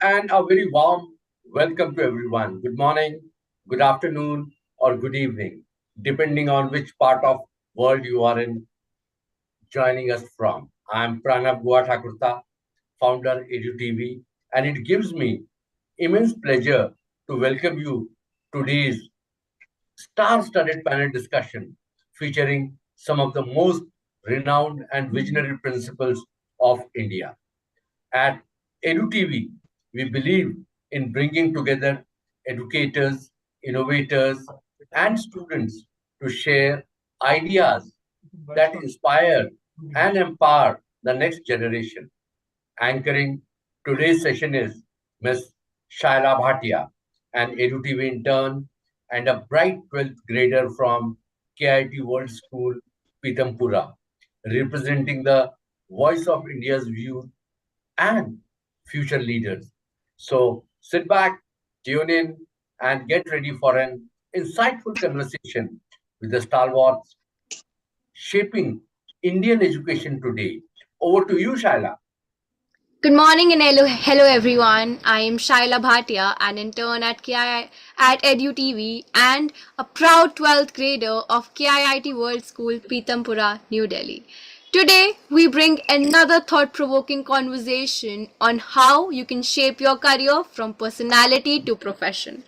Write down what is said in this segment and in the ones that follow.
And a very warm welcome to everyone. Good morning, good afternoon, or good evening, depending on which part of world you are in joining us from. I'm Pranav Guathakurta, founder EduTV, and it gives me immense pleasure to welcome you to today's star-studded panel discussion featuring some of the most renowned and visionary principles of India. At EduTV, we believe in bringing together educators, innovators, and students to share ideas that inspire and empower the next generation. Anchoring today's session is Ms. Shaila Bhatia, an EduTV intern and a bright 12th grader from KIT World School, Pitampura, representing the voice of India's youth and future leaders. So sit back, tune in, and get ready for an insightful conversation with the stalwarts shaping Indian education today. Over to you, Shaila. Good morning and hello everyone. I am Shaila Bhatia, an intern at at EduTV and a proud 12th grader of KIIT World School, Pitampura, New Delhi. Today, we bring another thought provoking conversation on how you can shape your career from personality to profession.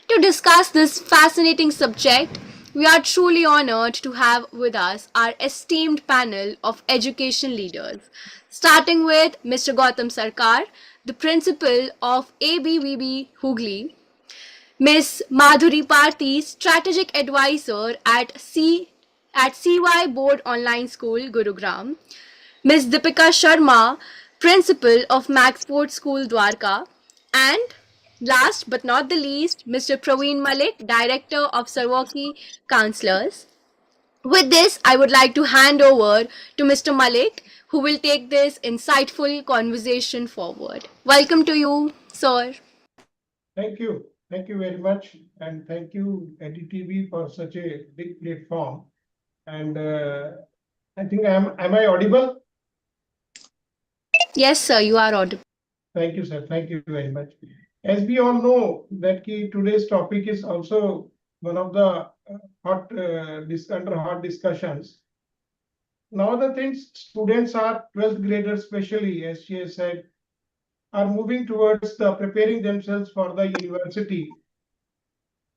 To discuss this fascinating subject, we are truly honored to have with us our esteemed panel of education leaders, starting with Mr. Gautam Sarkar, the principal of ABVB Hooghly, Ms. Madhuri Parthi, strategic advisor at CY Board Online School, Gurugram, Ms. Deepika Sharma, principal of Maxport School, Dwarka, and last but not the least, Mr. Praveen Malik, director of Sarwaki Counselors. With this, I would like to hand over to Mr. Malik, who will take this insightful conversation forward. Welcome to you, sir. Thank you. Thank you very much. And thank you, EduTV, for such a big platform. And I think am I audible? Yes, sir, you are audible. Thank you, sir. Thank you very much. As we all know that today's topic is also one of the under hot discussions. Now the things students are 12th graders especially, as she has said, are moving towards the preparing themselves for the university.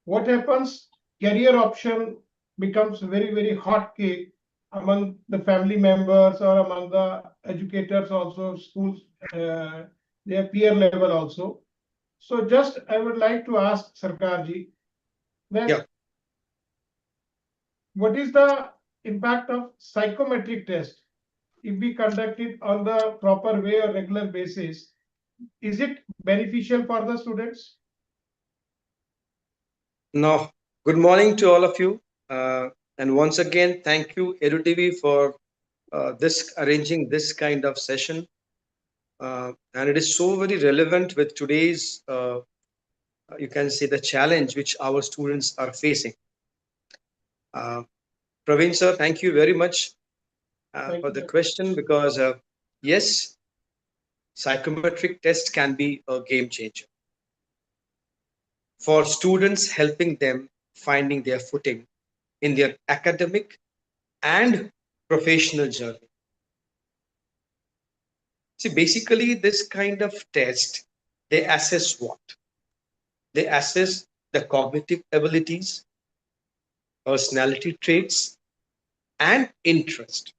What happens? Career option becomes very hot cake among the family members or among the educators also, schools, their peer level also. So just I would like to ask Sarkarji that Yeah. what is the impact of psychometric test if we conduct it on the proper way or regular basis? Is it beneficial for the students? No. Good morning to all of you. And once again, thank you, EduTV, for this arranging this kind of session. And it is so very relevant with today's, you can say, the challenge which our students are facing. Uh, Praveen sir, thank you very much for the question because, yes, psychometric test can be a game changer for students, helping them finding their footing in their academic and professional journey. See, basically, this kind of test, they assess what? They assess the cognitive abilities, personality traits, and interest.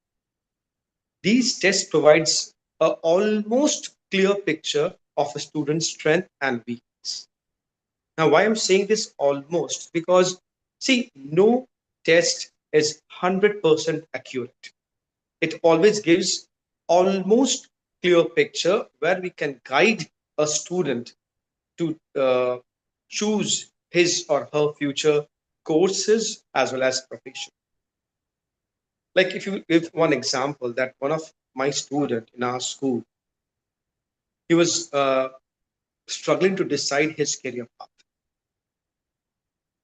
These tests provides a almost clear picture of a student's strength and weakness. Now, why I'm saying this almost? Because, see, no test is 100% accurate. It always gives almost clear picture where we can guide a student to choose his or her future courses as well as profession. Like if you give one example that one of my student in our school, he was struggling to decide his career path.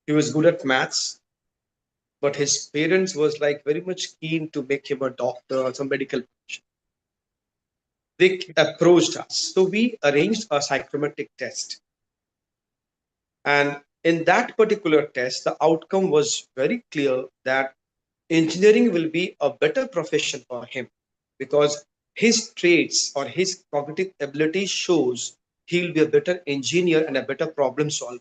He was good at maths, but his parents was like very much keen to make him a doctor or some medical profession. they approached us. So we arranged a psychometric test. And in that particular test, the outcome was very clear that engineering will be a better profession for him because his traits or his cognitive ability shows he'll be a better engineer and a better problem solver.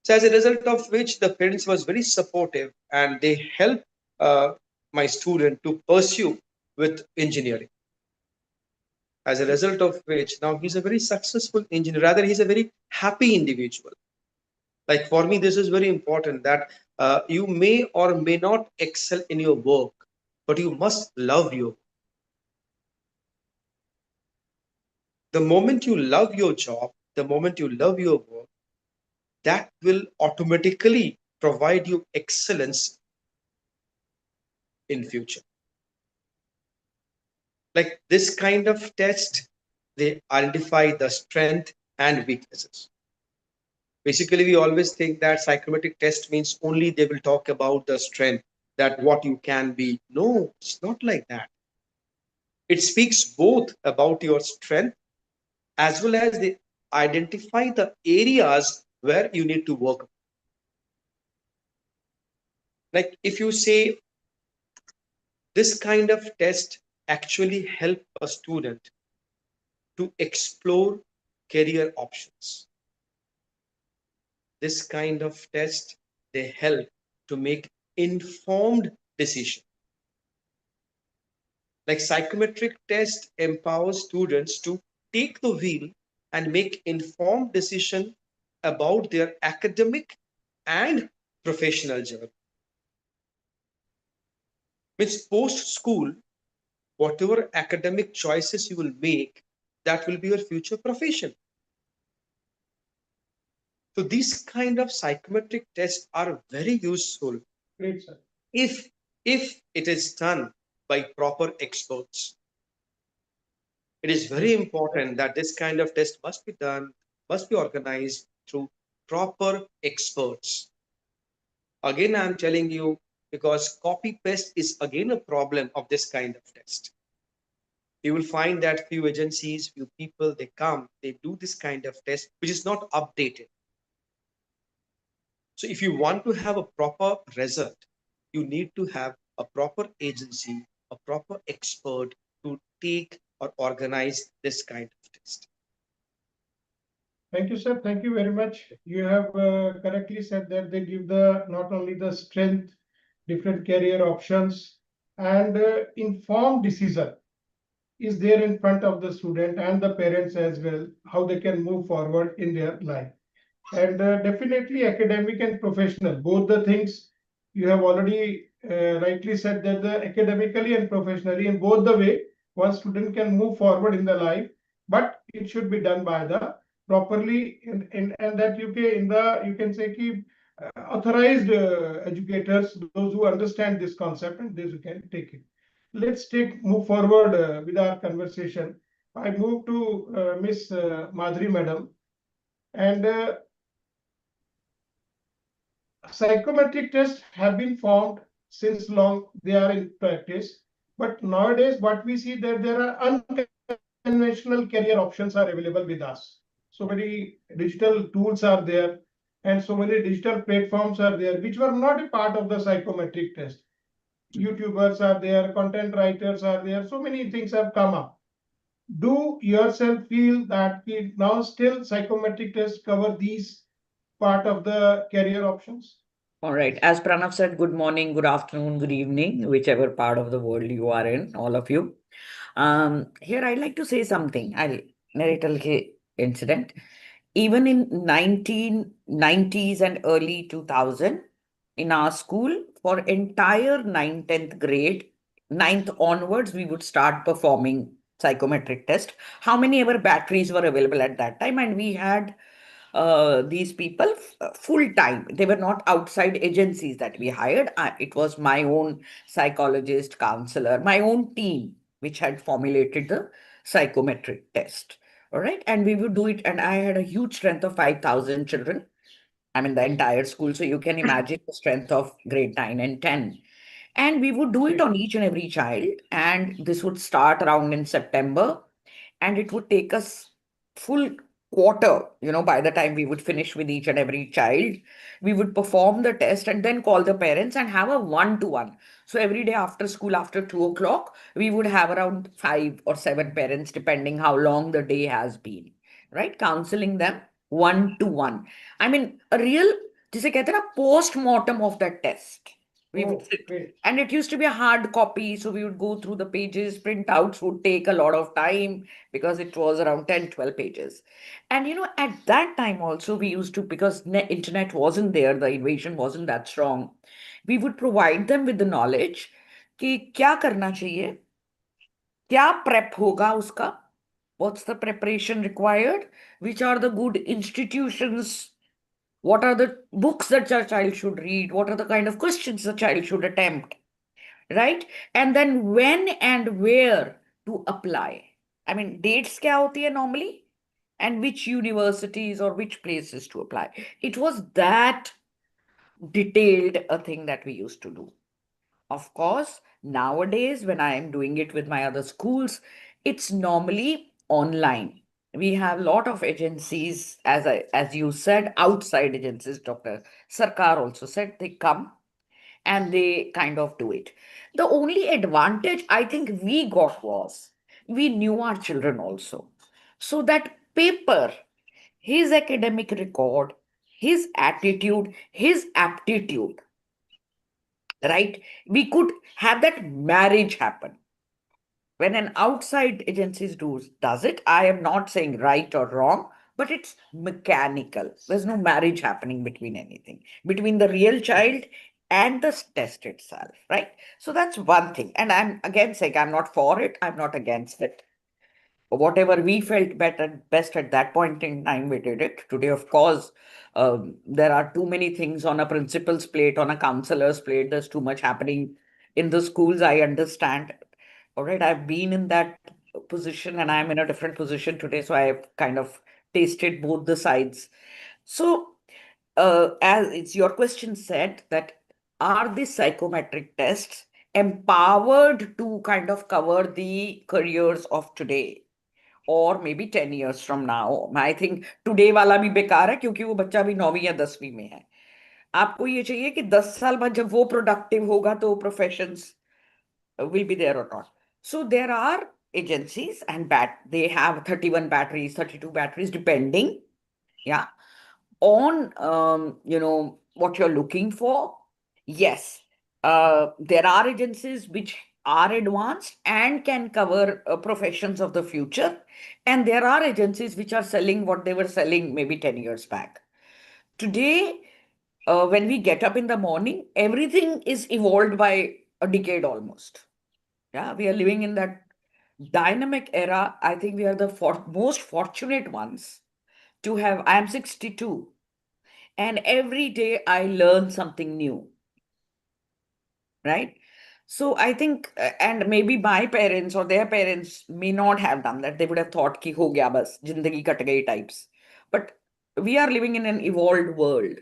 So as a result of which the parents was very supportive and they helped uh, my student to pursue with engineering. As a result of which now he's a very successful engineer. Rather, he's a very happy individual. Like for me, this is very important that you may or may not excel in your work, but you must love your. The moment you love your job, the moment you love your work, that will automatically provide you excellence in future. Like this kind of test, they identify the strength and weaknesses. Basically, we always think that psychometric test means only they will talk about the strength, that what you can be. No, it's not like that. It speaks both about your strength as well as they identify the areas where you need to work. Like if you say this kind of test actually help a student to explore career options. This kind of test, they help to make informed decision. Like psychometric test empowers students to take the wheel and make informed decision about their academic and professional journey. Means post school, whatever academic choices you will make, that will be your future profession. So these kind of psychometric tests are very useful. Great, sir. if if it is done by proper experts. It is very important that this kind of test must be done, must be organized through proper experts. Again, I'm telling you, because copy paste is again a problem of this kind of test. You will find that few agencies, few people, they come, they do this kind of test, which is not updated. So if you want to have a proper result, you need to have a proper agency, a proper expert to take or organize this kind of test. Thank you, sir. Thank you very much. You have correctly said that they give the not only the strength, different career options, and informed decision is there in front of the student and the parents as well, how they can move forward in their life. And definitely academic and professional, both the things you have already rightly said that the academically and professionally in both the way, one student can move forward in the life, but it should be done by the properly and that you can in the you can say keep authorized educators, those who understand this concept and those who can take it. Let's move forward with our conversation. I move to Miss Madhuri Madam, and psychometric tests have been formed since long. They are in practice, but nowadays what we see that there are unconventional career options are available with us. So many digital tools are there, and so many digital platforms are there, which were not a part of the psychometric test. YouTubers are there, content writers are there, so many things have come up. Do yourself feel that now still psychometric tests cover these part of the career options? All right. As Pranav said, good morning, good afternoon, good evening, whichever part of the world you are in, all of you. Here I'd like to say something. I'll narrate a little incident. Even in 1990s and early 2000, in our school, for entire 9th, 10th grade, 9th onwards, we would start performing psychometric test. How many ever batteries were available at that time? And we had these people full time. They were not outside agencies that we hired. It was my own psychologist, counselor, my own team, which had formulated the psychometric test. All right. And we would do it. And I had a huge strength of 5,000 children. I mean, the entire school. So you can imagine the strength of grade 9 and 10. And we would do it on each and every child. And this would start around in September. And it would take us full quarter, by the time we would finish with each and every child. We would perform the test and then call the parents and have a one-to-one. So every day after school, after 2 o'clock, we would have around 5 or 7 parents, depending how long the day has been, right? Counseling them one-to-one. I mean, a real, जिसे कहते हैं ना, post-mortem of that test. We would Oh, sit. great. And it used to be a hard copy, so we would go through the pages. Printouts would take a lot of time because it was around 10, 12 pages. And at that time also, we used to, because internet wasn't there, the invasion wasn't that strong, we would provide them with the knowledge कि क्या करना चाहिए, क्या prep होगा उसका, what's the preparation required, which are the good institutions, what are the books that your child should read, what are the kind of questions the child should attempt, right? And then when and where to apply. I mean, dates kya hoti hai normally, and which universities or which places to apply. It was that detailed a thing that we used to do. Of course, nowadays, when I am doing it with my other schools, it's normally online. We have a lot of agencies, as you said, outside agencies. Dr. Sarkar also said they come and they kind of do it. The only advantage I think we got was we knew our children also. So that paper, his academic record, his attitude, his aptitude, right? We could have that marriage happen. When an outside agency does it, I am not saying right or wrong, but it's mechanical. There's no marriage happening between anything, between the real child and the test itself, right? So that's one thing. And I'm again saying I'm not for it, I'm not against it. Whatever we felt best at that point in time, we did it. Today, of course, there are too many things on a principal's plate, on a counselor's plate. There's too much happening in the schools. I understand. All right, I've been in that position and I'm in a different position today. So I've kind of tasted both the sides. So, as it's your question said, that are the psychometric tests empowered to kind of cover the careers of today? और may be 10 years from now. I think today वाला भी बेकार है क्योंकि वो बच्चा भी 9वीं या 10वीं में है. आपको ये चाहिए कि 10 साल बाद जब वो प्रोडक्टिव होगा तो professions will be there or not. So there are agencies and they have 31 batteries, 32 batteries, depending, yeah, on what you're looking for. Yes, there are agencies which are advanced and can cover professions of the future, and there are agencies which are selling what they were selling maybe 10 years back. Today, when we get up in the morning, everything is evolved by a decade almost. Yeah, we are living in that dynamic era. I think we are the most fortunate ones to have. I am 62, and every day I learn something new, right? So I think, and maybe my parents or their parents may not have done that. They would have thought ki ho gaya bas, jindagi kat gayi types. But we are living in an evolved world,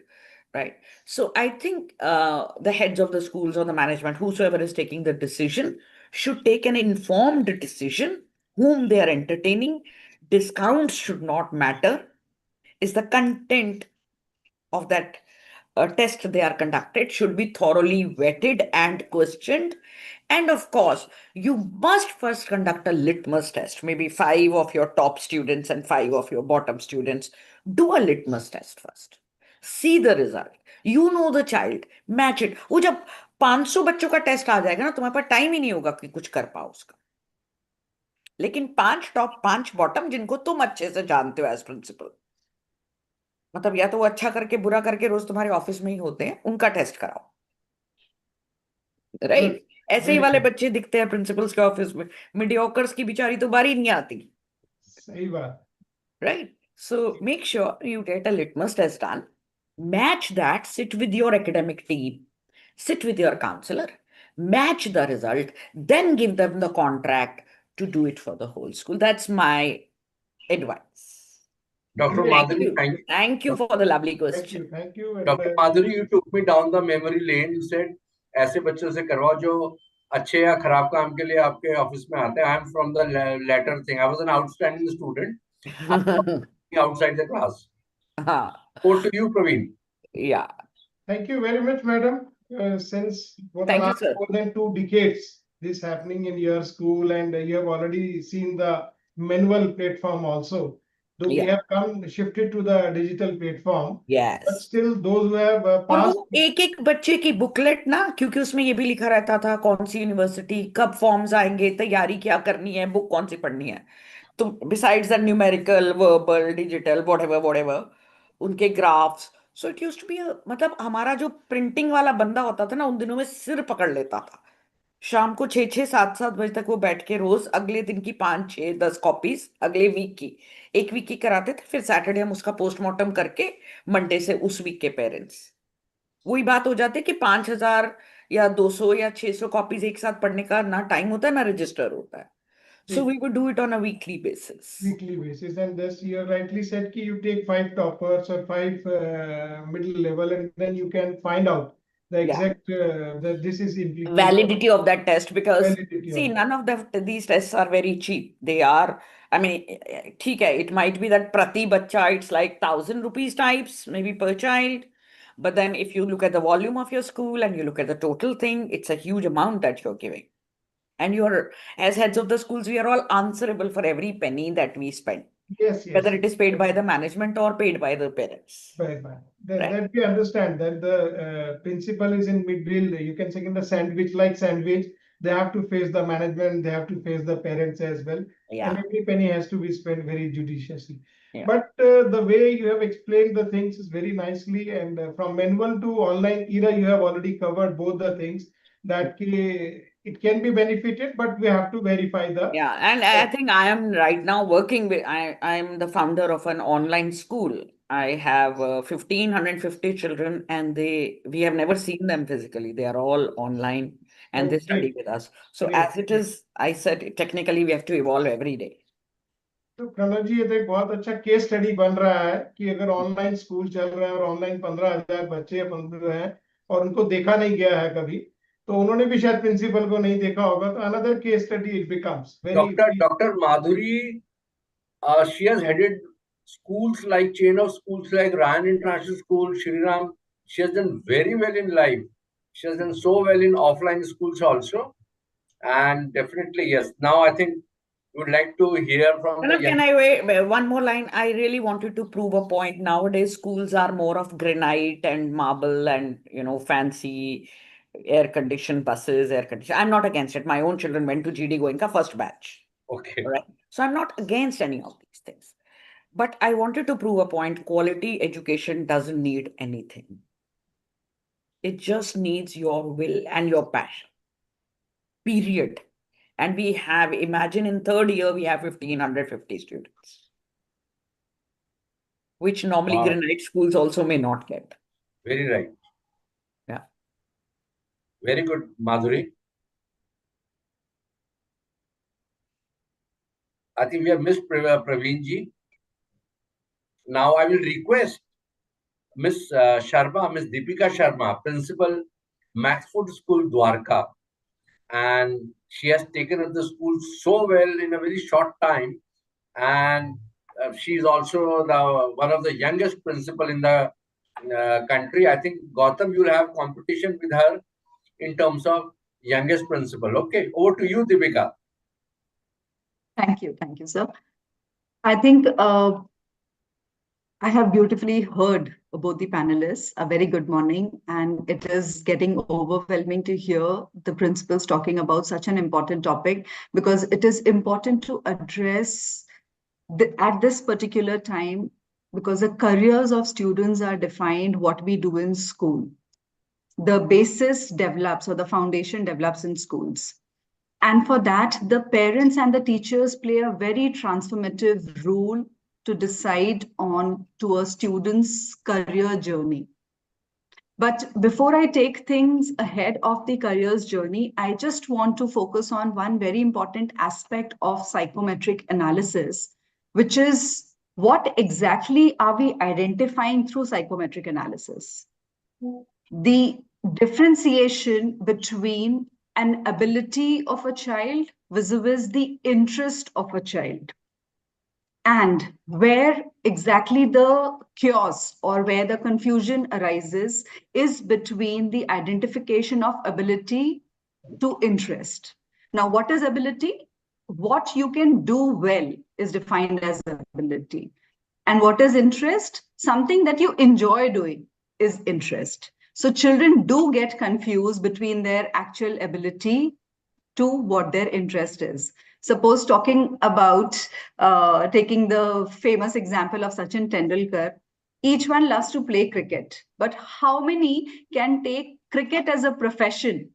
right? So I think the heads of the schools or the management, whosoever is taking the decision, should take an informed decision whom they are entertaining. Discounts should not matter. Is the content of that test they are conducted should be thoroughly vetted and questioned. And of course, you must first conduct a litmus test. Maybe 5 of your top students and 5 of your bottom students. Do a litmus test first. See the result. You know the child. Match it. वो जब 500 बच्चों का test आ जाएगा ना, तुम्हारे पास time ही नहीं होगा कि कुछ कर पाओ उसका. लेकिन 5 टॉप 5 बॉटम जिनको तुम अच्छे से जानते हो एज प्रिंसिपल, मतलब या तो वो अच्छा करके बुरा करके रोज तुम्हारे ऑफिस में ही होते हैं, उनका टेस्ट कराओ, राइट? ऐसे ही वाले बच्चे दिखते हैं प्रिंसिपल्स के ऑफिस में. मीडियोकर्स की बेचारी तो बारी नहीं आती. सही बात. Right? So make sure you get a litmus test done, match that, sit with your academic team, sit with your counselor, match the result, then give them the contract to do it for the whole school. That's my advice. Dr. Great. Madhuri, Thank you for the lovely question. Thank you. And, Dr. Madhuri, you took me down the memory lane. You said ऐसे बच्चों से करवाओ जो अच्छे या खराब काम के लिए आपके ऑफिस में आते हैं. I am from the latter thing. I was an outstanding student outside the class. Over to you, Praveen. Yeah. Thank you very much, madam. Since for the Thank you, last sir. more than 2 decades, this happening in your school, and you have already seen the manual platform also. Though we Yeah. have come shifted to the digital platform, but Yes. still those who have और passed. वो एक एक बच्चे की booklet ना, क्योंकि उसमें ये भी लिखा रहता था कौन सी यूनिवर्सिटी, कब फॉर्म्स आएंगे, तैयारी क्या करनी है, बुक कौन सी पढ़नी है. तो besides the numerical, verbal, digital, whatever, उनके graphs. So it used to be, मतलब हमारा जो प्रिंटिंग वाला बंदा होता था ना, उन दिनों में सिर पकड़ लेता था. शाम को 6-6, 7-7 बजे तक वो बैठ के रोज अगले दिन की 5-6-10 कॉपीज, अगले वीक की, एक वीक की कराते थे. फिर सैटरडे हम उसका पोस्टमार्टम करके मंडे से उस वीक के पेरेंट्स. वही बात हो जाती है कि 5,000 या 200 या 600 कॉपीज एक साथ पढ़ने का ना टाइम होता है ना रजिस्टर होता है. So we would do it on a weekly basis. Weekly basis, and thus you rightly said that you take 5 toppers or 5 middle level, and then you can find out the exact that this is implicated. Validity of that test, because Validity see, of none of these tests are very cheap. They are, I mean, ठीक है, it might be that prati bachcha it's like 1,000 rupees types maybe per child, but then if you look at the volume of your school and you look at the total thing, it's a huge amount that you're giving. And you're, as heads of the schools, we are all answerable for every penny that we spend, Yes, yes. whether it is paid by the management or paid by the parents. Right. That, Right. that we understand that the principal is in middle. You can say in the sandwich, like sandwich, they have to face the management, they have to face the parents as well. Yeah. And every penny has to be spent very judiciously. Yeah. But the way you have explained the things is very nicely, and from manual to online era, you have already covered both the things that it can be benefited, but we have to verify the. Yeah, and I think I am right now working with, I'm the founder of an online school. I have 1,550 children, and we have never seen them physically. They are all online and they study with us. So Great. as it is, I said, technically we have to evolve every day. तो प्रणव जी, ये तो एक बहुत अच्छा case study बन रहा है कि अगर ऑनलाइन स्कूल चल रहा है और ऑनलाइन 15,000 बच्चे हैं और उनको देखा नहीं गया है कभी, तो उन्होंने भी शायद प्रिंसिपल को नहीं देखा होगा, तो another case study it becomes very. Dr. Madhuri, she has headed schools like chain of schools like Ryan International School, Shri Ram. She has done very well in life. She has done so well in offline schools also, and definitely yes. Now I think we would like to hear from the. Can I wait one more line? I really wanted to prove a point. Nowadays, schools are more of granite and marble and fancy air-conditioned buses, air-conditioned. I'm not against it. My own children went to GD Goenka first batch. Okay. Right. So I'm not against any of these things. But I wanted to prove a point. Quality education doesn't need anything. It just needs your will and your passion. Period. And we have, imagine in third year, we have 1,550 students, which normally granite schools also may not get. Very right. Yeah. Very good, Madhuri. I think we have missed Praveen ji. Now I will request Miss Sharma, Miss Deepika Sharma, Principal, Maxfoot School, Dwarka. And she has taken up the school so well in a very short time. And she is also one of the youngest principal in the country. I think, Gautam, you will have competition with her in terms of youngest principal. Okay, over to you, Deepika. Thank you, sir. I think I have beautifully heard both the panelists. A very good morning, and it is getting overwhelming to hear the principals talking about such an important topic, because it is important to address at this particular time, because the careers of students are defined what we do in school. The basis develops, or the foundation develops in schools. And for that, the parents and the teachers play a very transformative role to decide on to a student's career journey. But before I take things ahead of the career's journey, I just want to focus on one very important aspect of psychometric analysis, which is what exactly are we identifying through psychometric analysis? The differentiation between an ability of a child vis-a-vis the interest of a child. And where exactly the chaos or where the confusion arises is between the identification of ability to interest. Now, what is ability? What you can do well is defined as ability. And what is interest? Something that you enjoy doing is interest. So children do get confused between their actual ability to what their interest is. Suppose talking about taking the famous example of Sachin Tendulkar, each one loves to play cricket, but how many can take cricket as a profession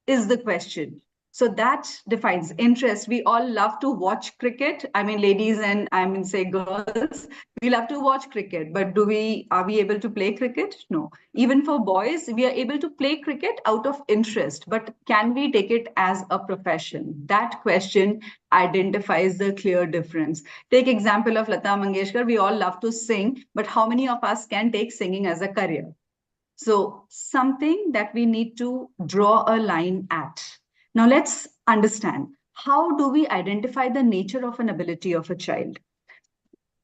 is the question. So that defines interest. We all love to watch cricket. I mean, ladies and I mean, say girls, we love to watch cricket, but are we able to play cricket? No. Even for boys, we are able to play cricket out of interest, but can we take it as a profession? That question identifies the clear difference. Take example of Lata Mangeshkar. We all love to sing, but how many of us can take singing as a career? So something that we need to draw a line at. Now let's understand, how do we identify the nature of an ability of a child?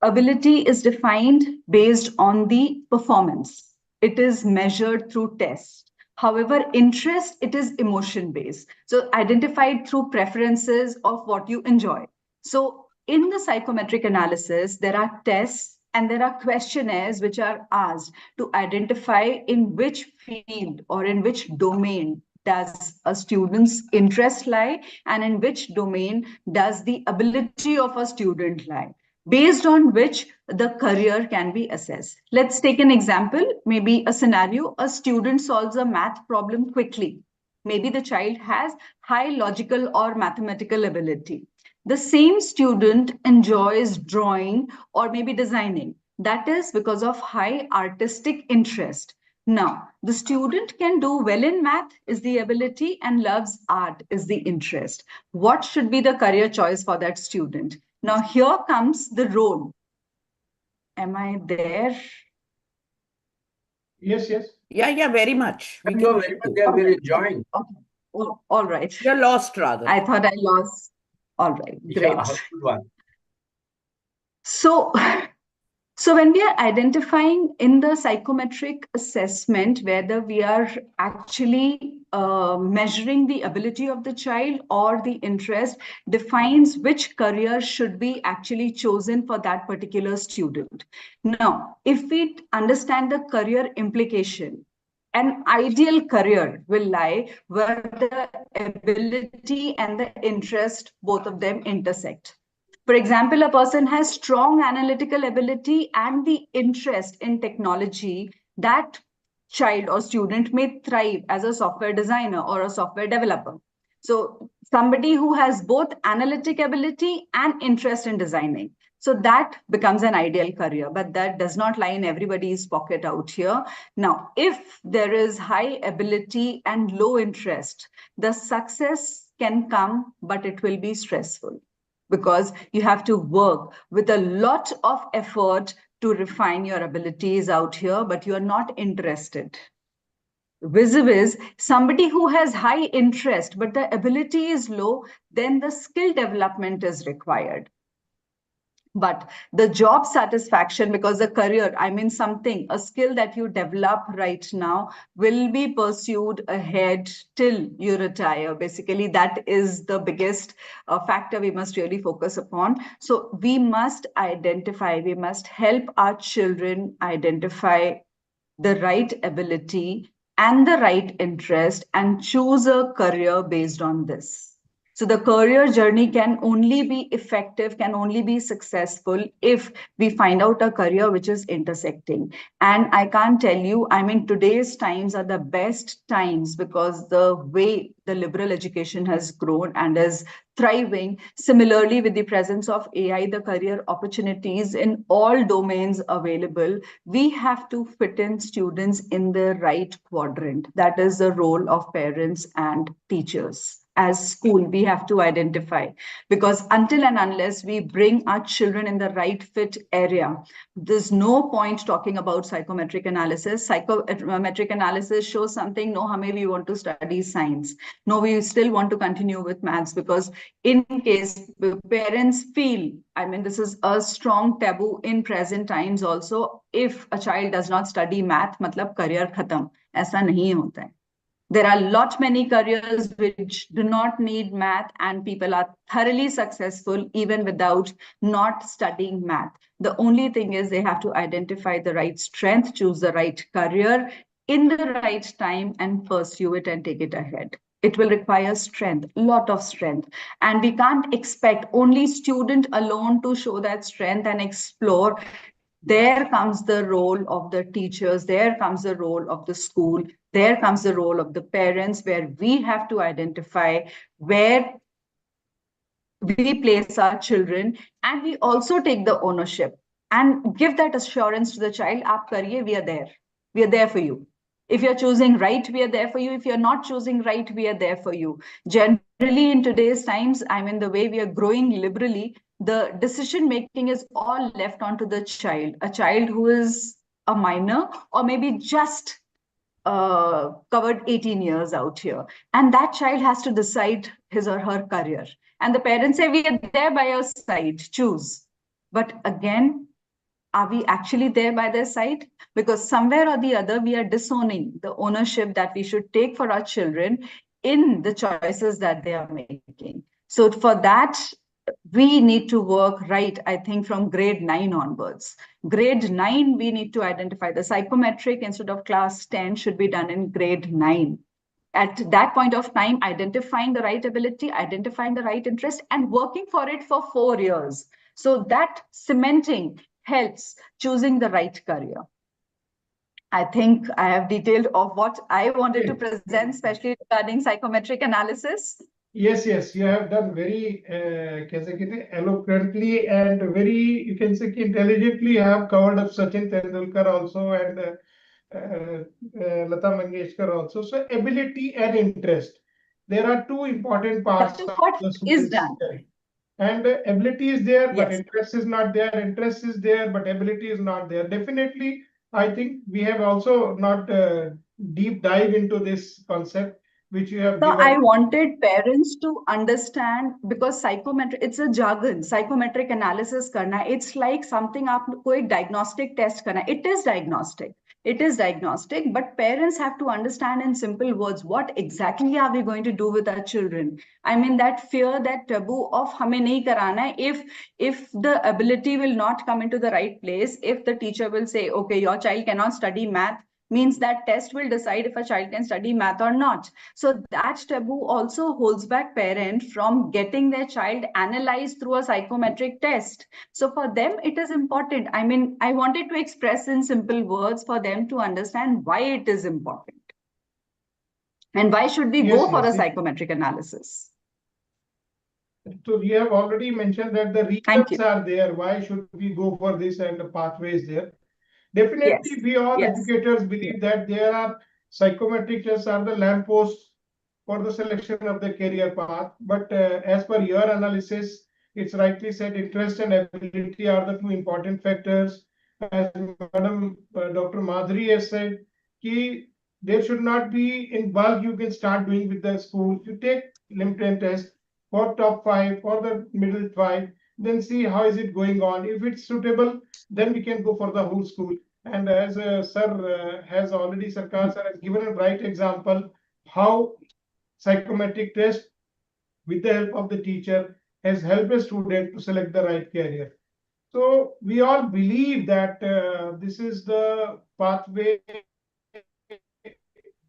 Ability is defined based on the performance. It is measured through tests. However, interest, it is emotion based. So identified through preferences of what you enjoy. So in the psychometric analysis, there are tests and there are questionnaires which are asked to identify in which field or in which domain does a student's interest lie and in which domain does the ability of a student lie, based on which the career can be assessed. Let's take an example, maybe a scenario, a student solves a math problem quickly. Maybe the child has high logical or mathematical ability. The same student enjoys drawing or maybe designing. That is because of high artistic interest. Now, the student can do well in math is the ability and loves art is the interest. What should be the career choice for that student? Now, here comes the role. Am I there? Yes, yes. Yeah, very much. We No, can very hear much you. there. We're enjoying. Okay. Oh, all right. You're lost rather. I thought I lost. All right, great. Yeah, good one. So when we are identifying in the psychometric assessment whether we are actually measuring the ability of the child or the interest defines which career should be actually chosen for that particular student. Now, if we understand the career implication, an ideal career will lie where the ability and the interest, both of them intersect. For example, a person has strong analytical ability and the interest in technology. That child or student may thrive as a software designer or a software developer. So somebody who has both analytic ability and interest in designing. So that becomes an ideal career, but that does not lie in everybody's pocket out here. Now, if there is high ability and low interest, the success can come, but it will be stressful, because you have to work with a lot of effort to refine your abilities out here, but you are not interested. Vis-a-vis somebody who has high interest, but the ability is low, then the skill development is required. But the job satisfaction, because the career, I mean something, a skill that you develop right now will be pursued ahead till you retire. Basically, that is the biggest factor we must really focus upon. So we must identify, we must help our children identify the right ability and the right interest and choose a career based on this. So the career journey can only be effective, can only be successful if we find out a career which is intersecting. And I can't tell you, I mean, today's times are the best times because the way the liberal education has grown and is thriving. Similarly, with the presence of AI, the career opportunities in all domains available, we have to fit in students in the right quadrant. That is the role of parents and teachers. as school we have to identify, because until and unless we bring our children in the right fit area, there's no point talking about psychometric analysis. Psychometric analysis shows something, no, hame we want to study science, no, we still want to continue with maths, because in case parents feel, I mean, this is a strong taboo in present times also, if a child does not study math matlab career khatam, aisa nahi hota hai. There are lot many careers which do not need math, and people are thoroughly successful even without not studying math. The only thing is they have to identify the right strength, choose the right career in the right time, and pursue it and take it ahead. It will require strength, lot of strength. And we can't expect only student alone to show that strength and explore. There comes the role of the teachers, there comes the role of the school, there comes the role of the parents, where we have to identify where we place our children, and we also take the ownership and give that assurance to the child, aap kariye, we are there for you. If you're choosing right, we are there for you. If you're not choosing right, we are there for you. Generally, in today's times, I mean, the way we are growing liberally, the decision making is all left onto the child. A child who is a minor, or maybe just covered 18 years out here. And that child has to decide his or her career. And the parents say, we are there by your side, choose. But again, are we actually there by their side? Because somewhere or the other, we are disowning the ownership that we should take for our children in the choices that they are making. So for that, we need to work right, I think, from grade 9 onwards. Grade 9, we need to identify the psychometric instead of class 10 should be done in grade 9. At that point of time, identifying the right ability, identifying the right interest, and working for it for 4 years. So that cementing helps choosing the right career. I think I have detailed of what I wanted to present, especially regarding psychometric analysis. Yes, you have done very eloquently and very, you can say, intelligently. You have covered up Sachin Tendulkar also, and Lata Mangeshkar also. So ability and interest, there are two important parts That is of what the is student's done. study. And ability is there, but Yes. interest is not there. Interest is there, but ability is not there. Definitely, I think we have also not deep dive into this concept, which you have So given. I wanted parents to understand, because psychometric, it's a jargon, psychometric analysis karna. It's like something aapko ek diagnostic test karna. It is diagnostic. It is diagnostic, but parents have to understand in simple words, what exactly are we going to do with our children? I mean, that fear, that taboo of hame nahi karana hai. If the ability will not come into the right place, if the teacher will say, okay, your child cannot study math, means that test will decide if a child can study math or not. So that taboo also holds back parents from getting their child analyzed through a psychometric test. So for them, it is important. I mean, I wanted to express in simple words for them to understand why it is important. And why should we go for a psychometric analysis? So we have already mentioned that the reasons are there. Why should we go for this, and the pathway is there. Definitely, we all educators believe that there are psychometric tests are the lampposts for the selection of the career path. But as per your analysis, it's rightly said, interest and ability are the two important factors. As Madam Dr. Madhuri has said, there should not be in bulk you can start doing with the school. You take limited test for top 5, for the middle 5, then see how is it going on. If it's suitable, then we can go for the whole school. And as Sir has already, Sarkar Sir has given a right example, how psychometric test with the help of the teacher has helped a student to select the right career. So we all believe that this is the pathway,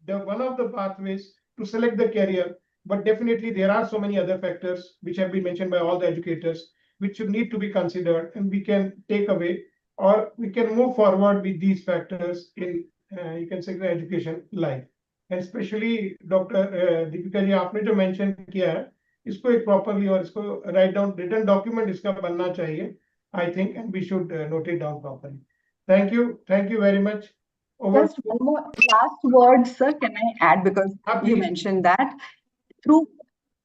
one of the pathways to select the career. But definitely there are so many other factors which have been mentioned by all the educators, which should need to be considered, and we can take away, or we can move forward with these factors in, you can say, the education life. And especially Dr. Deepika ji, आपने जो mention किया है, इसको एक properly और इसको write down, written document इसका बनना चाहिए, I think, and we should note it down properly. Thank you very much. Just one more last word, sir, can I add, because you mentioned that through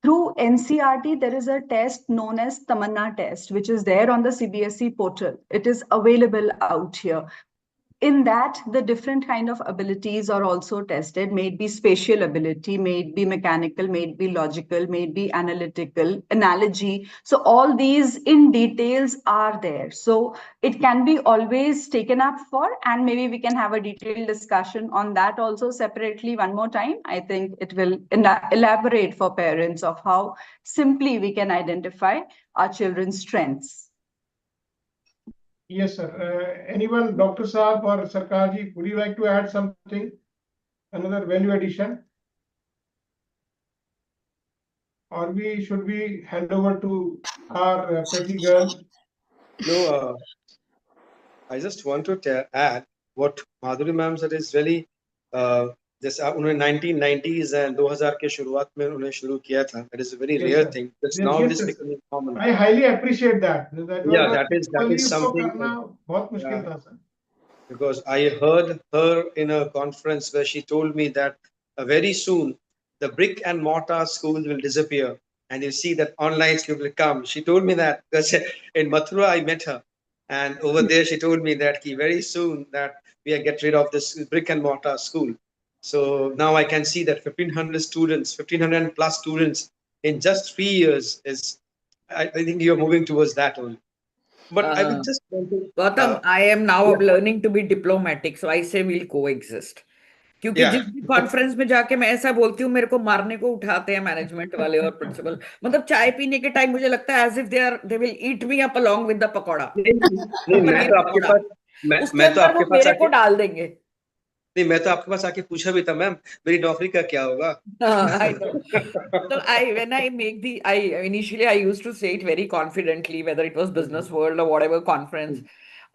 through NCERT, there is a test known as Tamanna test, which is there on the CBSE portal. It is available out here. In that, the different kind of abilities are also tested. May it be spatial ability, may it be mechanical, may it be logical, may it be analytical, analogy. So all these in details are there. So it can be always taken up for, and maybe we can have a detailed discussion on that also separately one more time. I think it will elaborate for parents of how simply we can identify our children's strengths. Yes, sir. Anyone, Dr. Saab or Sarkarji, would you like to add something? Another value addition? Or should we hand over to our pretty girl? No, I just want to add what Madhuri ma'am said is really जैसे उन्होंने 1990s and 2000 के शुरुआत में उन्होंने शुरू किया था. That is a very Yes, rare sir. thing. It's Yes, now yes, this sir. becoming common. I highly appreciate that. Yeah, that is उसको something. करना बहुत मुश्किल Yeah. था, sir. Because I heard her in a conference where she told me that very soon the brick and mortar schools will disappear and you'll see that online school will come. She told me that because in Mathura I met her, and over there she told me that very soon that we are get rid of this brick and mortar school. So now I can see that 1500 students, 1500 plus students in just 3 years is, I think you're moving towards that only. But I would just want to, Gautam, I am now yeah. learning to be diplomatic, so I say we'll coexist. क्योंकि Yeah. जिस भी conference में जाके मैं ऐसा बोलती हूँ, मेरे को मारने को उठाते हैं मैनेजमेंट वाले और प्रिंसिपल. मतलब चाय पीने के टाइम मुझे लगता है as if they will eat me up along with the pakora. नहीं, मैं पनीर तो आपके पकौड़ा. पास उसके मैं तो अंदर आपके वो पास मेरे को आके डाल देंगे. नहीं, मैं तो आपके पास आके पूछा भी था, मैम मेरी नौकरी का क्या होगा. I know. So when I make initially I used to say it very confidently, whether it was Business World or whatever conference.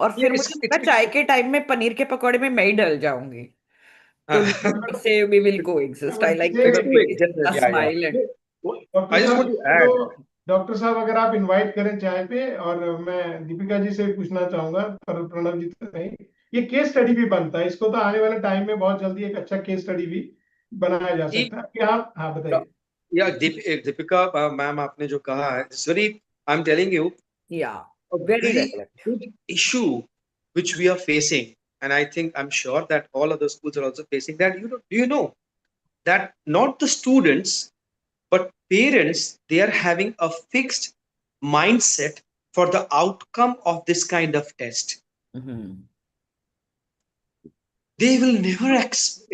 और फिर Yeah, मुझे लगता है चाय के टाइम में पनीर के पकौड़े में मैं ही डल जाऊंगी. So let's say we will coexist. I like Let's the coexist. a Yeah, yeah. smile and I just want to add. Doctor साहब, अगर आप इनवाइट करें चाय पे, और मैं दीपिका जी से पूछना चाहूंगा, पर प्रणव जी तो नहीं, ये केस स्टडी भी बनता है, इसको तो आने वाले टाइम में बहुत जल्दी एक अच्छा केस स्टडी भी बनाया जा सकता है. क्या? हाँ, बताइए. या दीपिका मैम आपने जो कहा है, it's very, I am telling you, yeah, a very very relevant. big issue which we are facing, and I think I'm sure that all other schools are also facing that. Do you know that not the students but parents, they are having a fixed mindset for the outcome of this kind of test. Mhm. They will never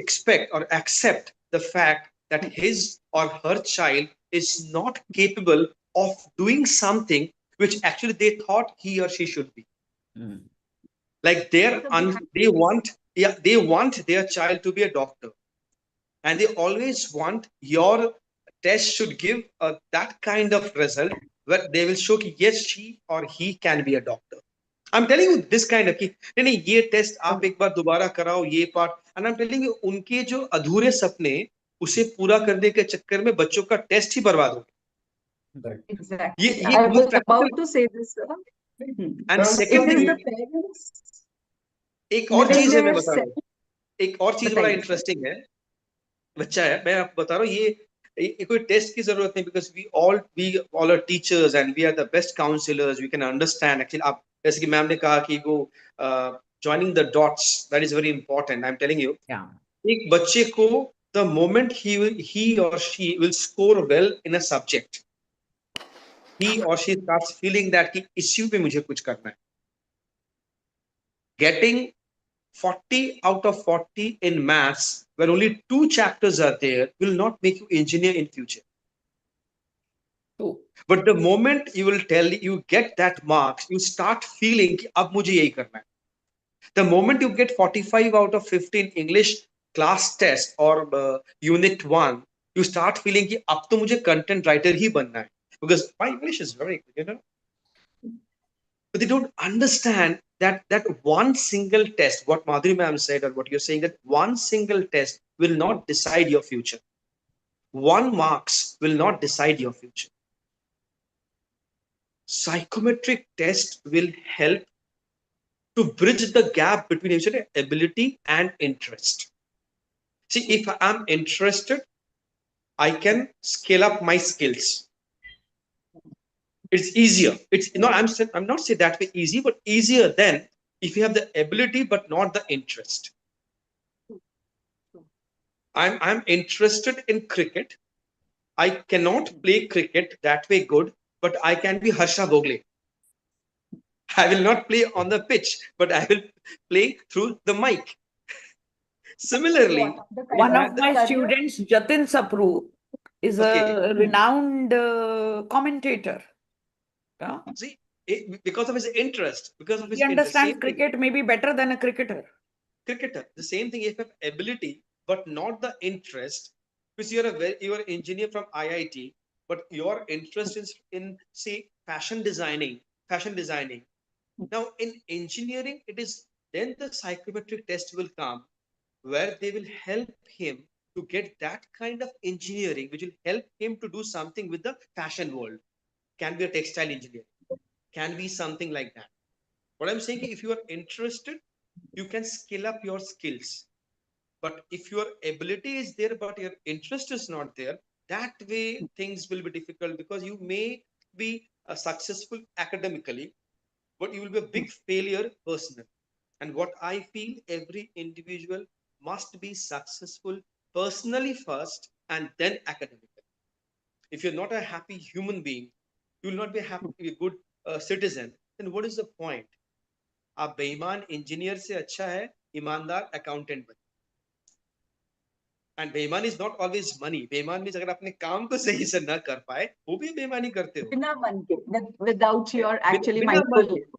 expect or accept the fact that his or her child is not capable of doing something which actually they thought he or she should be. Mm. Like they want their child to be a doctor, and they always want your test should give that kind of result where they will show कि yes, she or he can be a doctor. I'm telling you this kind of कि नहीं ये test आप एक बार दोबारा कराओ ये part, and I'm telling you उनके जो अधूरे सपने उसे पूरा करने के चक्कर में बच्चों का टेस्ट ही बर्बाद हो गया. Exactly. ये I बहुत was practical about to say this, sir. and It second It is thing, the parents एक और living चीज है मैं their बता रहा हूँ, एक और चीज बड़ा बताइए. इंटरेस्टिंग है. बच्चा है, मैं आपको बता रहा हूँ, ये कोई टेस्ट की जरूरत नहीं, because we all are teachers and we are the best counsellors, we can understand. Actually आप जैसे कि मैम ने कहा कि वो joining the dots, that is very important. I am telling you, Yeah. एक बच्चे को the moment he or she will score well in a subject, he or she starts feeling that कि इसी पे मुझे कुछ करना है. Getting 40 out of 40 in maths where only 2 chapters are there will not make you engineer in future. True. But the moment you get that marks, you start feeling कि अब मुझे यही करना है. The moment you get 45 out of 50 in English class test or unit 1, you start feeling कि अब तो मुझे content writer ही बनना है, because my English is very good, But they don't understand that one single test, what Madhuri ma'am said, or what you're saying, that one single test will not decide your future. 1 marks will not decide your future. Psychometric test will help to bridge the gap between ability and interest. See, if I'm interested, I can scale up my skills. It's easier. It's no, I'm not saying that way easy, but easier than if you have the ability but not the interest. I'm interested in cricket. I cannot play cricket that way good, but I can be Harsha Bogle. I will not play on the pitch, but I will play through the mic. Similarly, One of my students, Jatin Sapru, is Okay. a renowned commentator. Yeah. see, because of his interest, because of his He interest, understands same thing. cricket maybe better than a cricketer. Cricketer, the same thing. If you have ability but not the interest, because you're an engineer from IIT, but your interest is in say fashion designing. Now in engineering, it is then the psychometric test will come where they will help him to get that kind of engineering, which will help him to do something with the fashion world. Can be a textile engineer, can be something like that. What I'm saying is, if you are interested, you can skill up your skills. But if your ability is there, but your interest is not there, that way things will be difficult because you may be successful academically, but you will be a big failure personally. And what I feel, every individual must be successful personally first and then academically. If you're not a happy human being, you will not be a good citizen, then what is the point? आप बेईमान engineer से अच्छा है ईमानदार accountant बने. And बेईमान is not always money. बेईमान means अगर अपने काम को सही से ना कर पाए, वो भी बेईमानी करते हो. बिना मन के, without your actually बिना मन mindful. के.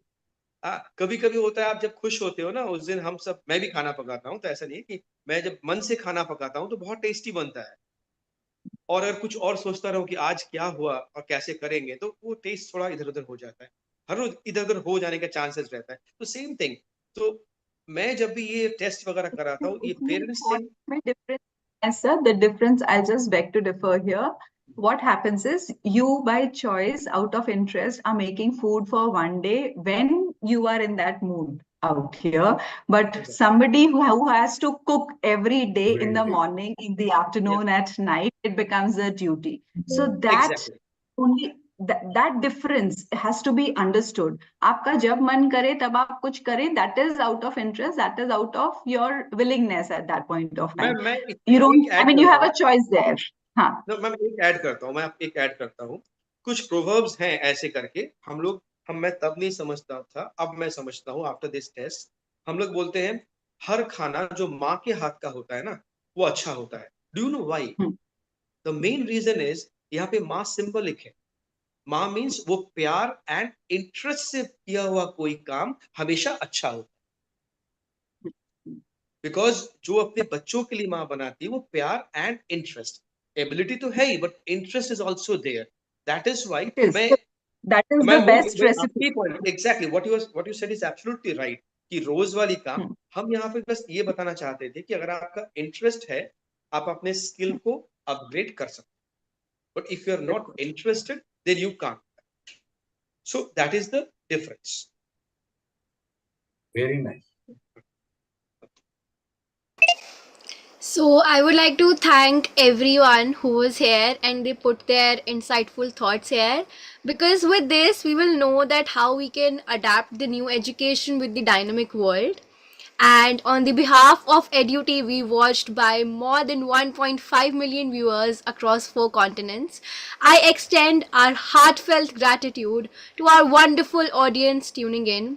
कभी कभी होता है, आप जब खुश होते हो ना, उस दिन हम सब, मैं भी खाना पकाता हूँ, तो ऐसा नहीं है कि मैं जब मन से खाना पकाता हूँ तो बहुत टेस्टी बनता है. और अगर कुछ और सोचता रहूं कि आज क्या हुआ और कैसे करेंगे, तो वो टेस्ट थोड़ा इधर उधर हो जाता है. हर रोज इधर उधर हो जाने का चांसेस रहता है. तो सेम थिंग. तो मैं जब भी ये टेस्ट वगैरह कराता हूँ, ये पेरेंट्स से Yes, sir. The difference, I'll just beg to differ here. What happens is you, by choice, out of interest, are making food for one day when you are in that mood out here. But somebody who has to cook every day in the morning, in the afternoon, at night, it becomes a duty. So that Exactly. only that difference has to be understood. आपका जब मन करे तब आप कुछ करें, that is out of interest, that is out of your willingness at that point of time. मैं You don't, एक I add mean, you करता have a हूँ. choice there. हाँ. No, मैं एक ऐड करता हूँ. कुछ प्रोवर्ब्स हैं ऐसे करके, मैं तब नहीं समझता था, अब मैं समझता हूँ आफ्टर दिस टेस्ट. हम लोग बोलते हैं हर खाना जो माँ के हाथ का होता है ना, वो अच्छा होता है. Do you know why? The main reason is, यहाँ पे माँ सिंबलिक है. माँ मीन्स वो प्यार एंड इंटरेस्ट से किया हुआ कोई काम हमेशा अच्छा होता है. बिकॉज जो अपने बच्चों के लिए माँ बनाती है, वो प्यार एंड इंटरेस्ट. एबिलिटी तो है ही, but interest is also there. That is why That is the best recipe. Exactly what you said is absolutely right. कि रोज वाली काम, हम यहाँ पे बस ये बताना चाहते थे कि अगर आपका इंटरेस्ट है, आप अपने स्किल को अपग्रेड कर सकते. But if you're not interested, then you can't. So that is the difference. Very nice. So I would like to thank everyone who was here and they put their insightful thoughts here, because with this we will know that how we can adapt the new education with the dynamic world. And on the behalf of EduTV, watched by more than 1.5 million viewers across 4 continents, I extend our heartfelt gratitude to our wonderful audience tuning in.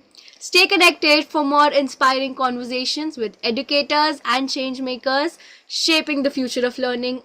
Stay connected for more inspiring conversations with educators and change makers shaping the future of learning.